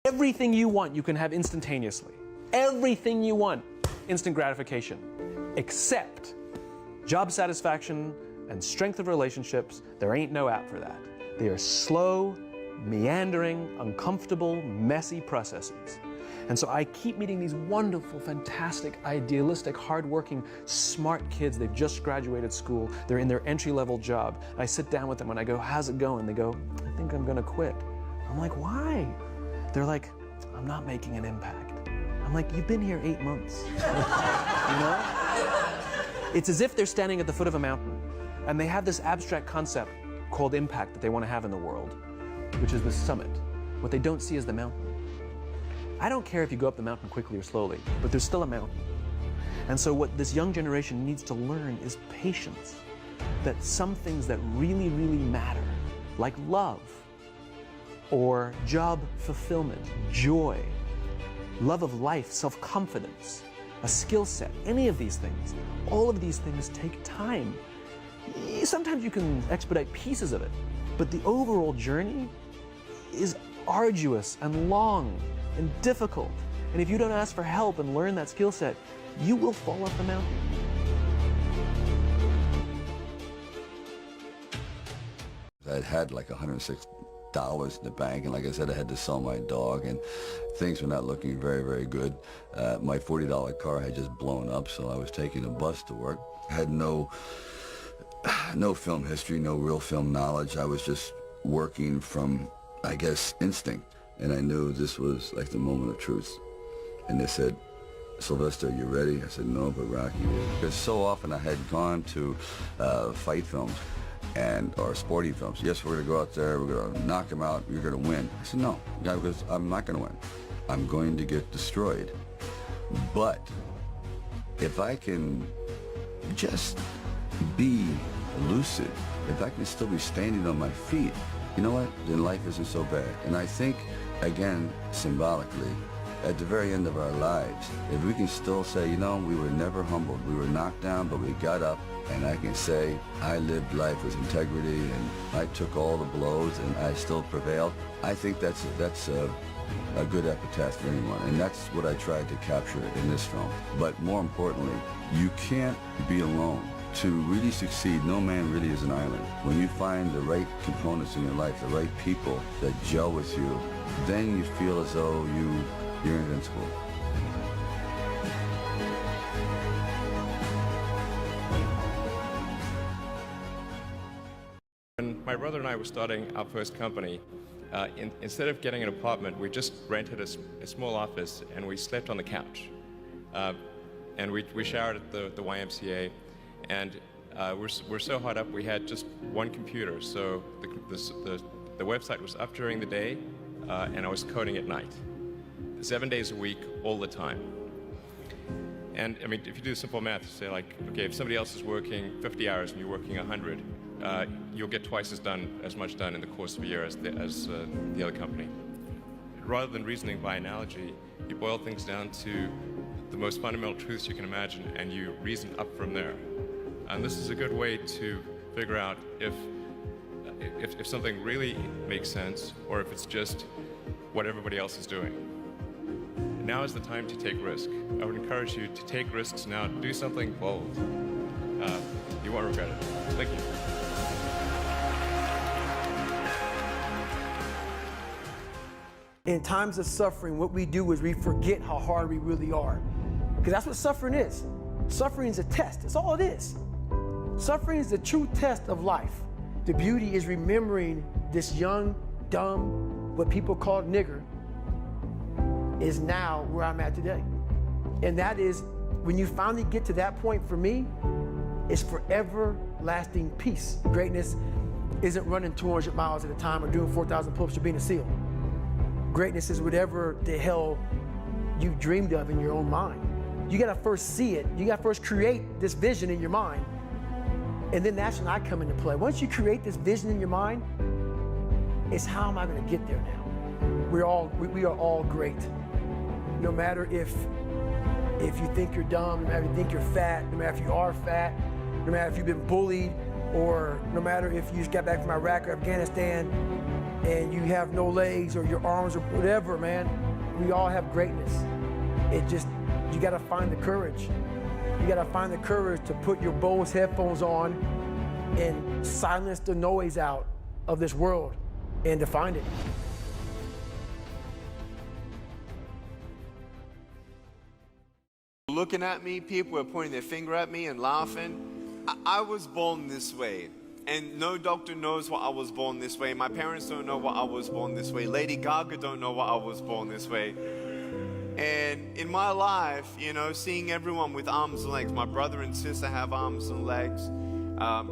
Everything you want, you can have instantaneously. Everything you want, instant gratification. Except job satisfaction and strength of relationships, there ain't no app for that. They are slow, meandering, uncomfortable, messy processes. And so I keep meeting these wonderful, fantastic, idealistic, hardworking, smart kids. They've just graduated school. They're in their entry-level job. I sit down with them and I go, how's it going? They go, I think I'm gonna quit. I'm like, why? They're like, I'm not making an impact. I'm like, you've been here 8 months. You know? It's as if they're standing at the foot of a mountain and they have this abstract concept called impact that they want to have in the world, which is the summit. What they don't see is the mountain. I don't care if you go up the mountain quickly or slowly, but there's still a mountain. And so what this young generation needs to learn is patience. That some things that really, really matter, like love, or job fulfillment, joy, love of life, self-confidence, a skill set, any of these things, all of these things take time. Sometimes you can expedite pieces of it, but the overall journey is arduous and long and difficult. And if you don't ask for help and learn that skill set, you will fall off the mountain. I had like $106 in the bank, and like I said, I had to sell my dog, and things were not looking very, very good. My $40 car had just blown up, so I was taking a bus to work. I had no film history, no real film knowledge. I was just working from, I guess, instinct, and I knew this was like the moment of truth. And they said, Sylvester, you ready? I said, no, but Rocky. Because so often I had gone to fight films or sporting films. Yes, we're going to go out there, we're going to knock him out, you're going to win. I said, no, because I'm not going to win. I'm going to get destroyed. But if I can just be lucid, if I can still be standing on my feet, you know what? Then life isn't so bad. And I think, again, symbolically, at the very end of our lives, if we can still say, you know, we were never humbled, we were knocked down, but we got up, and I can say, I lived life with integrity, and I took all the blows, and I still prevailed, I think that's a good epitaph for anyone, and that's what I tried to capture in this film. But more importantly, you can't be alone. To really succeed, no man really is an island. When you find the right components in your life, the right people that gel with you, then you feel as though you're invincible. When my brother and I were starting our first company, instead of getting an apartment, we just rented a small office and we slept on the couch. And we showered at the YMCA, and we're so hot up we had just one computer. So the website was up during the day, and I was coding at night. 7 days a week, all the time. And I mean, if you do simple math, say like, okay, if somebody else is working 50 hours and you're working 100, you'll get twice as much done in the course of a year as the other company. Rather than reasoning by analogy, you boil things down to the most fundamental truths you can imagine, and you reason up from there. And this is a good way to figure out if something really makes sense, or if it's just what everybody else is doing. Now is the time to take risk. I would encourage you to take risks now. Do something bold. You won't regret it. Thank you. In times of suffering, what we do is we forget how hard we really are. Because that's what suffering is. Suffering is a test. That's all it is. Suffering is the true test of life. The beauty is remembering this young, dumb, what people call nigger, is now where I'm at today. And that is, when you finally get to that point, for me, it's forever lasting peace. Greatness isn't running 200 miles at a time or doing 4,000 pull-ups or being a SEAL. Greatness is whatever the hell you dreamed of in your own mind. You gotta first see it. You gotta first create this vision in your mind. And then that's when I come into play. Once you create this vision in your mind, it's how am I gonna get there now? We are all great. No matter if you think you're dumb, no matter if you think you're fat, no matter if you are fat, no matter if you've been bullied, or no matter if you just got back from Iraq or Afghanistan, and you have no legs or your arms or whatever, man, we all have greatness. It just, you gotta find the courage. You gotta find the courage to put your Bose headphones on and silence the noise out of this world and to find it. Looking at me, people were pointing their finger at me and laughing. I was born this way, and no doctor knows why I was born this way. My parents don't know why I was born this way. Lady Gaga don't know why I was born this way. And in my life, you know, seeing everyone with arms and legs, my brother and sister have arms and legs,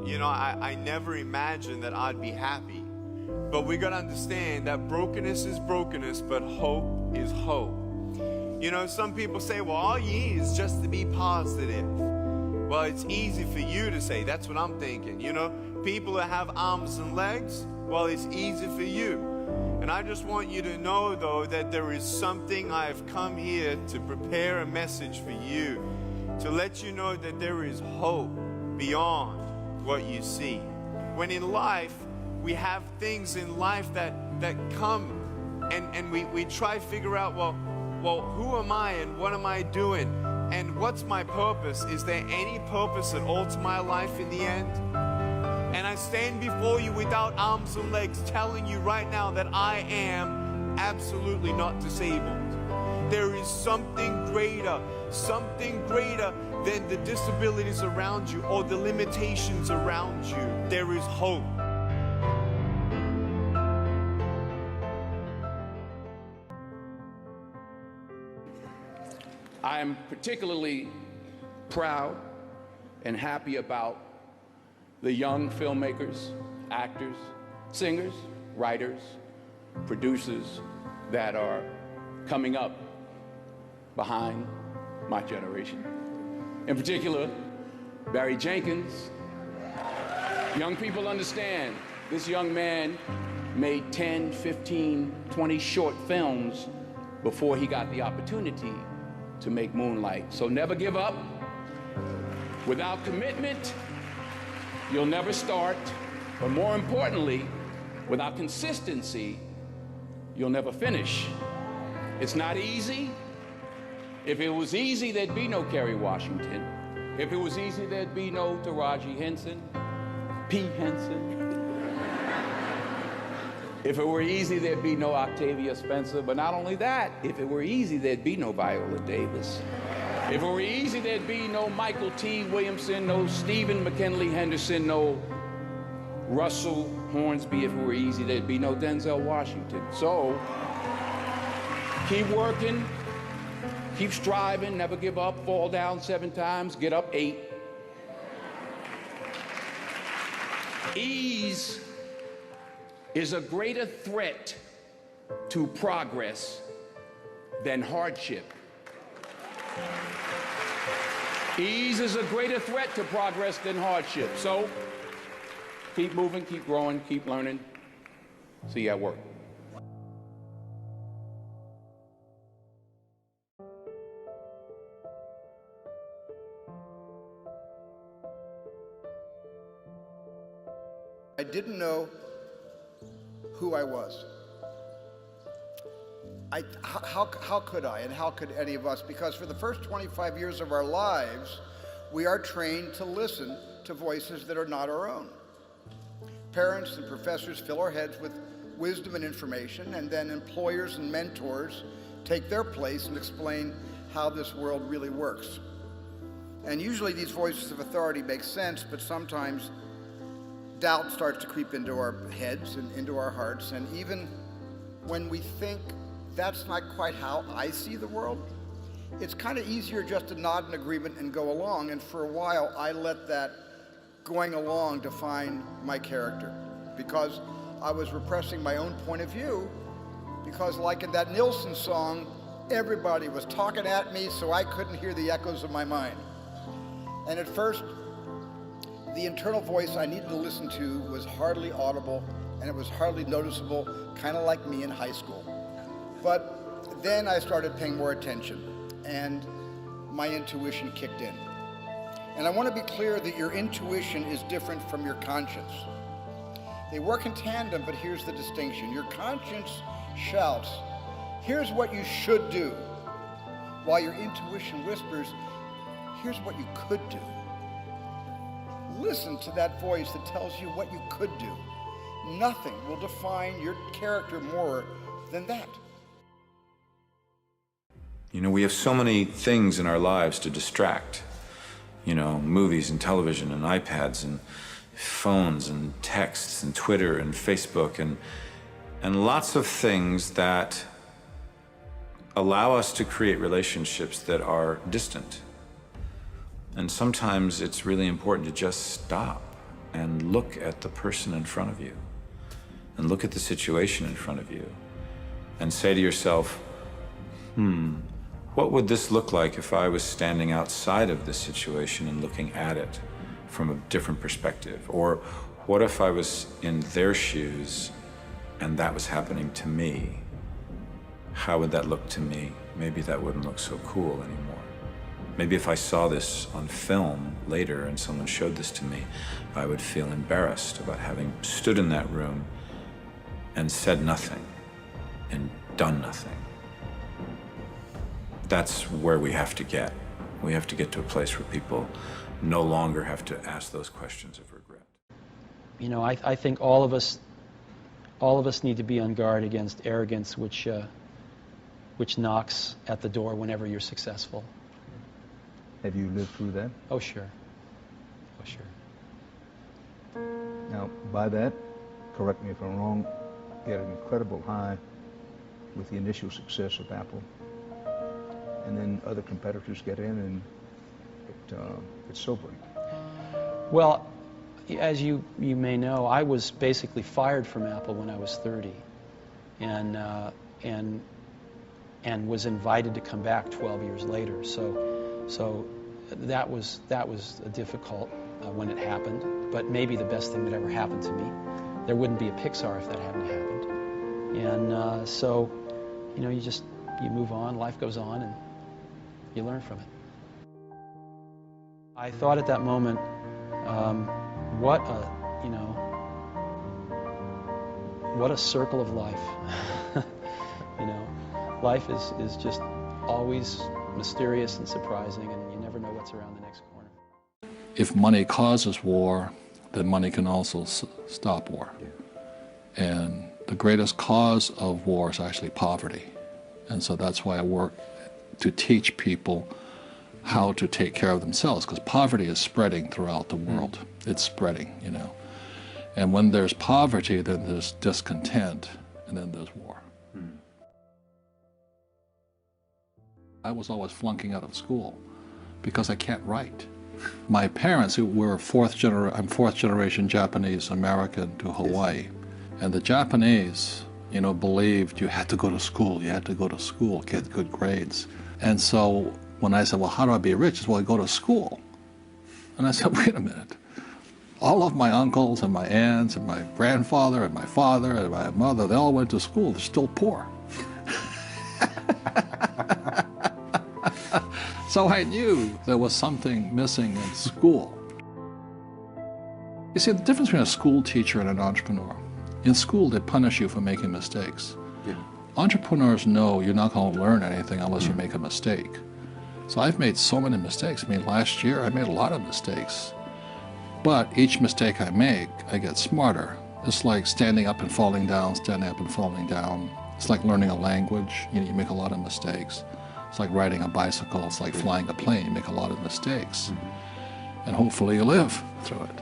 you know, I never imagined that I'd be happy. But we gotta understand that brokenness is brokenness, but hope is hope. You know, some people say, well, all you need is just to be positive. Well, it's easy for you to say. That's what I'm thinking. You know, people that have arms and legs, well, it's easy for you. And I just want you to know, though, that there is something. I have come here to prepare a message for you, to let you know that there is hope beyond what you see. When in life, we have things in life that come and we try to figure out, well, who am I and what am I doing? And what's my purpose? Is there any purpose at all to my life in the end? And I stand before you without arms and legs, telling you right now that I am absolutely not disabled. There is something greater than the disabilities around you or the limitations around you. There is hope. I am particularly proud and happy about the young filmmakers, actors, singers, writers, producers that are coming up behind my generation. In particular, Barry Jenkins. Young people understand this young man made 10, 15, 20 short films before he got the opportunity to make Moonlight. So never give up. Without commitment, you'll never start. But more importantly, without consistency, you'll never finish. It's not easy. If it was easy, there'd be no Kerry Washington. If it was easy, there'd be no Taraji Henson, P. Henson. If it were easy, there'd be no Octavia Spencer. But not only that, if it were easy, there'd be no Viola Davis. If it were easy, there'd be no Michael T. Williamson, no Stephen McKinley Henderson, no Russell Hornsby. If it were easy, there'd be no Denzel Washington. So keep working, keep striving, never give up, fall down 7 times, get up 8. Ease is a greater threat to progress than hardship. Ease is a greater threat to progress than hardship. So keep moving, keep growing, keep learning. See you at work. I didn't know who I was. How could I, and how could any of us? Because for the first 25 years of our lives, we are trained to listen to voices that are not our own. Parents and professors fill our heads with wisdom and information, and then employers and mentors take their place and explain how this world really works. And usually these voices of authority make sense, but sometimes doubt starts to creep into our heads and into our hearts, and even when we think that's not quite how I see the world, it's kind of easier just to nod in agreement and go along, and for a while I let that going along define my character, because I was repressing my own point of view, because like in that Nilsson song, everybody was talking at me so I couldn't hear the echoes of my mind. And at first, the internal voice I needed to listen to was hardly audible, and it was hardly noticeable, kind of like me in high school. But then I started paying more attention, and my intuition kicked in. And I want to be clear that your intuition is different from your conscience. They work in tandem, but here's the distinction. Your conscience shouts, here's what you should do, while your intuition whispers, here's what you could do. Listen to that voice that tells you what you could do. Nothing will define your character more than that. You know, we have so many things in our lives to distract. You know, movies and television and iPads and phones and texts and Twitter and Facebook and lots of things that allow us to create relationships that are distant. And sometimes it's really important to just stop and look at the person in front of you and look at the situation in front of you and say to yourself, what would this look like if I was standing outside of this situation and looking at it from a different perspective? Or what if I was in their shoes and that was happening to me? How would that look to me? Maybe that wouldn't look so cool anymore. Maybe if I saw this on film later and someone showed this to me, I would feel embarrassed about having stood in that room and said nothing and done nothing. That's where we have to get. We have to get to a place where people no longer have to ask those questions of regret. You know, I think all of us need to be on guard against arrogance, which knocks at the door whenever you're successful. Have you lived through that? Oh, sure. Oh, sure. Now, by that, correct me if I'm wrong, you had an incredible high with the initial success of Apple. And then other competitors get in and it's sobering. Well, as you may know, I was basically fired from Apple when I was 30, and was invited to come back 12 years later. So that was difficult when it happened, but maybe the best thing that ever happened to me. There wouldn't be a Pixar if that hadn't happened. And so, you know, you move on, life goes on, and you learn from it. I thought at that moment, what a circle of life. You know, life is just always mysterious and surprising, and you never know what's around the next corner. If money causes war, then money can also stop war. Yeah. And the greatest cause of war is actually poverty. And so that's why I work to teach people how to take care of themselves, because poverty is spreading throughout the world. It's spreading, you know. And when there's poverty, then there's discontent, and then there's war. I was always flunking out of school because I can't write. My parents, who were I'm fourth generation Japanese American to Hawaii, and the Japanese, you know, believed you had to go to school, get good grades. And so when I said, well, how do I be rich? He said, well, I go to school. And I said, wait a minute. All of my uncles and my aunts and my grandfather and my father and my mother, they all went to school. They're still poor. So I knew there was something missing in school. You see, the difference between a school teacher and an entrepreneur. In school, they punish you for making mistakes. Yeah. Entrepreneurs know you're not going to learn anything unless you make a mistake. So I've made so many mistakes. I mean, last year I made a lot of mistakes. But each mistake I make, I get smarter. It's like standing up and falling down, standing up and falling down. It's like learning a language. You know, you make a lot of mistakes. It's like riding a bicycle. It's like flying a plane. You make a lot of mistakes. And hopefully you live through it.